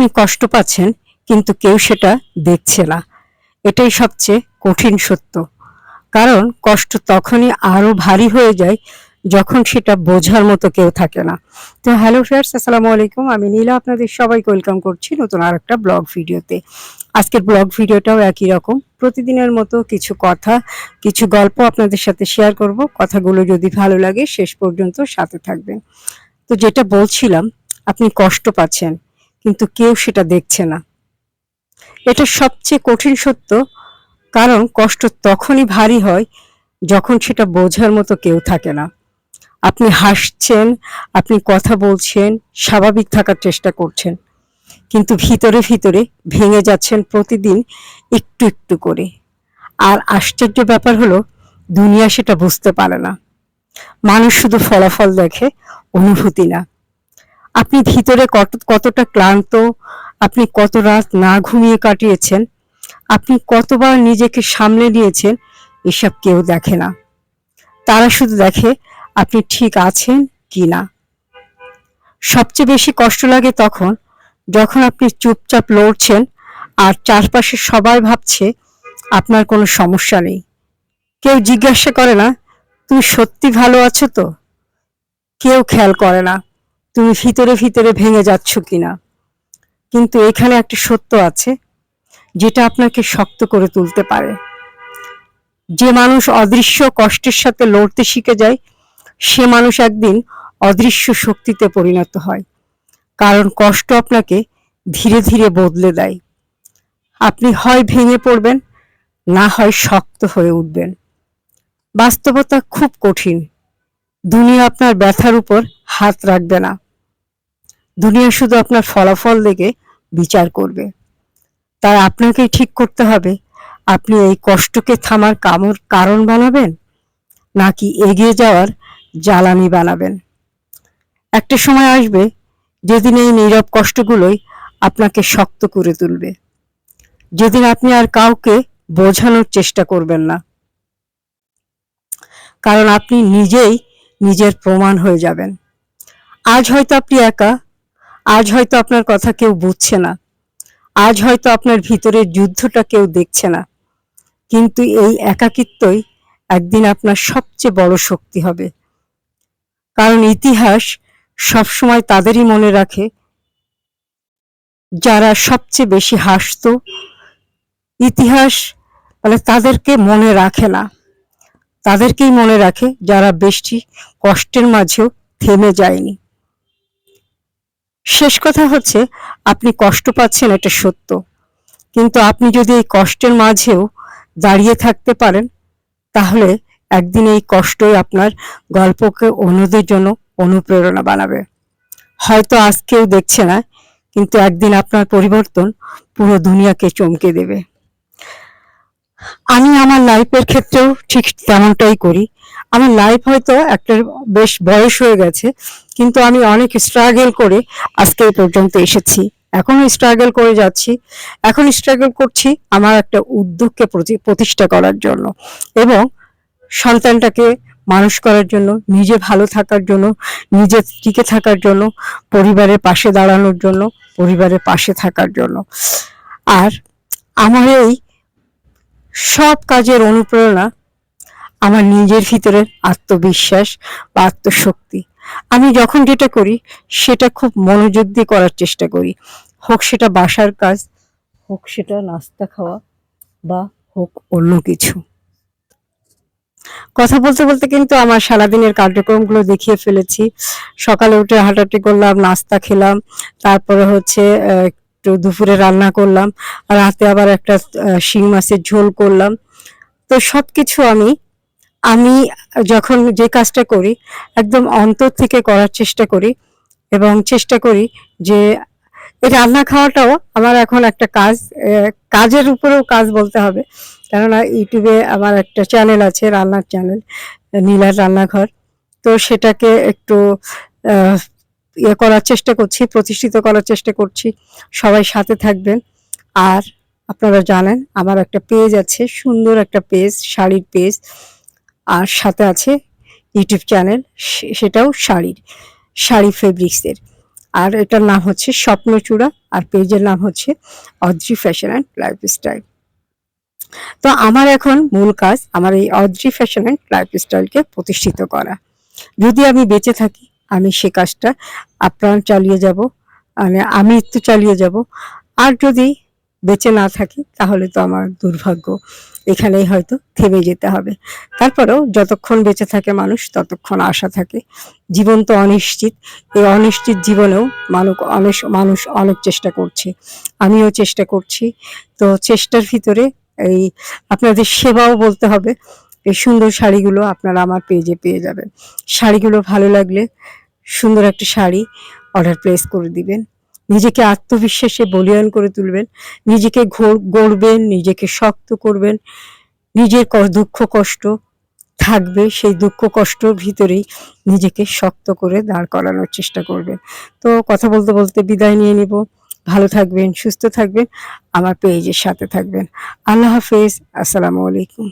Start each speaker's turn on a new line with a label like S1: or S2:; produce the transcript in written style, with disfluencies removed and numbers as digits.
S1: আপনি কষ্ট পাচ্ছেন কিন্তু কেউ সেটা দেখছে না। এটাই সবচেয়ে কঠিন সত্য। কারণ কষ্ট তখনই আরো ভারী হয়ে যায় যখন সেটা বোঝার মতো কেউ থাকে না। তো হ্যালো ফ্রেন্ডস, আসসালামু আলাইকুম। আমি নীলা আপনাদের সবাইকে ওয়েলকাম করছি নতুন আরেকটা ব্লগ ভিডিওতে। আজকের ব্লগ ভিডিওটাও একই রকম, প্রতিদিনের মতো কিছু কথা, কিছু গল্প আপনাদের সাথে শেয়ার করব। কথাগুলো যদি ভালো লাগে শেষ পর্যন্ত সাথে থাকবেন। তো যেটা বলছিলাম, আপনি কষ্ট পাচ্ছেন কিন্তু কেউ সেটা দেখছে না। এটা সবচেয়ে কঠিন সত্য। কারণ কষ্ট তখনই ভারী হয় যখন সেটা বোঝার মতো কেউ থাকে না। আপনি হাসছেন, আপনি কথা বলছেন, স্বাভাবিক থাকার চেষ্টা করছেন, কিন্তু ভিতরে ভিতরে ভেঙে যাচ্ছেন প্রতিদিন একটু একটু করে। আর আশ্চর্য ব্যাপার হলো, দুনিয়া সেটা বুঝতে পারে না। মানুষ শুধু ফলাফল দেখে, অনুভূতি না। আপনি ভিতরে কতটা ক্লান্ত, আপনি কত রাত না ঘুমিয়ে কাটিয়েছেন, আপনি কতবার নিজেকে সামলে নিয়েছেন, এসব কেউ দেখে না। তারা শুধু দেখে আপনি ঠিক আছেন কি না। সবচেয়ে বেশি কষ্ট লাগে তখন যখন আপনি চুপচাপ লড়ছেন আর চারপাশে সবাই ভাবছে আপনার কোনো সমস্যা নেই। কেউ জিজ্ঞাসা করে না তুমি সত্যি ভালো আছো তো, কেউ খেয়াল করে না তুমি ভিতরে ভিতরে ভেঙে যাচ্ছ কিনা। কিন্তু এখানে একটা সত্য আছে যেটা আপনাকে শক্ত করে তুলতে পারে। যে মানুষ অদৃশ্য কষ্টের সাথে লড়তে শিখে যায়, সে মানুষ একদিন অদৃশ্য শক্তিতে পরিণত হয়। কারণ কষ্ট আপনাকে ধীরে ধীরে বদলে দেয়। আপনি হয় ভেঙে পড়বেন, না হয় শক্ত হয়ে উঠবেন। বাস্তবতা খুব কঠিন। দুনিয়া আপনার ব্যথার উপর হাত রাখবে না। দুনিয়া শুধু আপনার ফলাফল দেখে বিচার করবে। তাই আপনাকেই ঠিক করতে হবে, আপনি এই কষ্টকে থামার কারণ বানাবেন নাকি এগিয়ে যাওয়ার জ্বালানি বানাবেন। একটা সময় আসবে যেদিন এই নীরব কষ্টগুলোই আপনাকে শক্ত করে তুলবে, যেদিন আপনি আর কাউকে বোঝানোর চেষ্টা করবেন না। কারণ আপনি নিজেই নিজের প্রমাণ হয়ে যাবেন। আজ হয়তো আপনি একা, আজ হয়তো আপনার কথা কেউ বুঝছে না, আজ হয়তো আপনার ভিতরের যুদ্ধটা কেউ দেখছে না, কিন্তু এই একাকিত্বই একদিন আপনার সবচেয়ে বড় শক্তি হবে। কারণ ইতিহাস সবসময় তাদেরই মনে রাখে যারা সবচেয়ে বেশি হাসতো। ইতিহাস তাদেরকে মনে রাখে না, তাদেরকেই মনে রাখে যারা বেশি কষ্টের মাঝেও থেমে যায়নি। শেষ কথা হচ্ছে, আপনি কষ্ট পাচ্ছেন এটা সত্য, কিন্তু আপনি যদি এই কষ্টের মাঝেও দাঁড়িয়ে থাকতে পারেন, তাহলে একদিন এই কষ্টই আপনার গল্পকে অন্যদের জন্য অনুপ্রেরণা বানাবে। হয়তো আজ কেউ দেখছে না, কিন্তু একদিন আপনার পরিবর্তন পুরো দুনিয়াকে চমকে দেবে। আমি আমার লাইফের ক্ষেত্রেও ঠিক তেমনটাই করি। আমার লাইফ হয়তো একটা বেশ বয়স হয়ে গেছে, কিন্তু আমি অনেক স্ট্রাগল করে আজকে এই পর্যন্ত এসেছি। এখনো স্ট্রাগল করে যাচ্ছি। এখন স্ট্রাগল করছি আমার একটা উদ্যোগকে প্রতিষ্ঠা করার জন্য, এবং সন্তানটাকে মানুষ করার জন্য, নিজে ভালো থাকার জন্য, নিজে টিকে থাকার জন্য, পরিবারের পাশে দাঁড়ানোর জন্য, পরিবারের পাশে থাকার জন্য। আর আমার এই সব কাজের অনুপ্রেরণা আমার নিজের ভিতরের আত্মবিশ্বাস বা আত্মশক্তি। আমি যখন যেটা করি সেটা খুব মনোযোগ দিয়ে করার চেষ্টা করি, হোক সেটা বাসার কাজ, হোক সেটা নাস্তা খাওয়া, বা হোক অন্য কিছু। কথা বলতে বলতে কিন্তু আমার সারাদিনের কার্যক্রমগুলো দেখিয়ে ফেলেছি। সকালে উঠে হাঁটাহাঁটি করলাম, নাস্তা খেলাম, তারপরে হচ্ছে একটু দুপুরে রান্না করলাম, রাতে আবার একটা শিং মাছের ঝোল করলাম। তো সবকিছু আমি আমি যখন যে কাজটা করি একদম অন্তর থেকে করার চেষ্টা করি, এবং চেষ্টা করি যে এই রান্না খাওয়াটাও আমার এখন একটা কাজ, কাজের উপরেও কাজ বলতে হবে। কেননা ইউটিউবে আমার একটা চ্যানেল আছে, রান্নার চ্যানেল, নীলার রান্নাঘর। তো সেটাকে একটু ইয়ে করার চেষ্টা করছি, প্রতিষ্ঠিত করার চেষ্টা করছি। সবাই সাথে থাকবেন। আর আপনারা জানেন আমার একটা পেজ আছে, সুন্দর একটা পেজ, শাড়ির পেজ, আর সাথে আছে ইউটিউব চ্যানেল, সেটাও শাড়ি ফেব্রিক্সের। আর এটার নাম হচ্ছে স্বপ্নচূড়া, আর পেজের নাম হচ্ছে অদ্রি ফ্যাশন অ্যান্ড লাইফস্টাইল। তো আমার এখন মূল কাজ আমার এই অদ্রি ফ্যাশন অ্যান্ড লাইফস্টাইলকে প্রতিষ্ঠিত করা। যদি আমি বেঁচে থাকি আমি সে কাজটা আপ্রাণ চালিয়ে যাব, মানে আমি একটু চালিয়ে যাব। আর যদি বেঁচে না থাকি তাহলে তো আমার দুর্ভাগ্য, এখানেই হয়তো থেমে যেতে হবে। তারপরেও যতক্ষণ বেঁচে থাকে মানুষ ততক্ষণ আশা থাকে। জীবন তো অনিশ্চিত, এই অনিশ্চিত জীবনেও মানুষ অনেক চেষ্টা করছে, আমিও চেষ্টা করছি। তো চেষ্টার ভিতরে এই আপনাদের সেবাও বলতে হবে। এই সুন্দর শাড়িগুলো আপনারা আমার পেজে পেয়ে যাবেন। শাড়িগুলো ভালো লাগলে সুন্দর একটা শাড়ি অর্ডার প্লেস করে দিবেন। নিজেকে আত্মবিশ্বাসে বলীয়ান করে তুলবেন, নিজেকে গড়বেন, নিজেকে শক্ত করবেন। নিজের দুঃখ কষ্ট থাকবে, সেই দুঃখ কষ্টর ভিতরেই নিজেকে শক্ত করে দাঁড় করানোর চেষ্টা করবেন। তো কথা বলতে বলতে বিদায় নিয়ে নিব। ভালো থাকবেন, সুস্থ থাকবেন, আমার পেজের সাথে থাকবেন। আল্লাহ হাফেজ, আসসালামু আলাইকুম।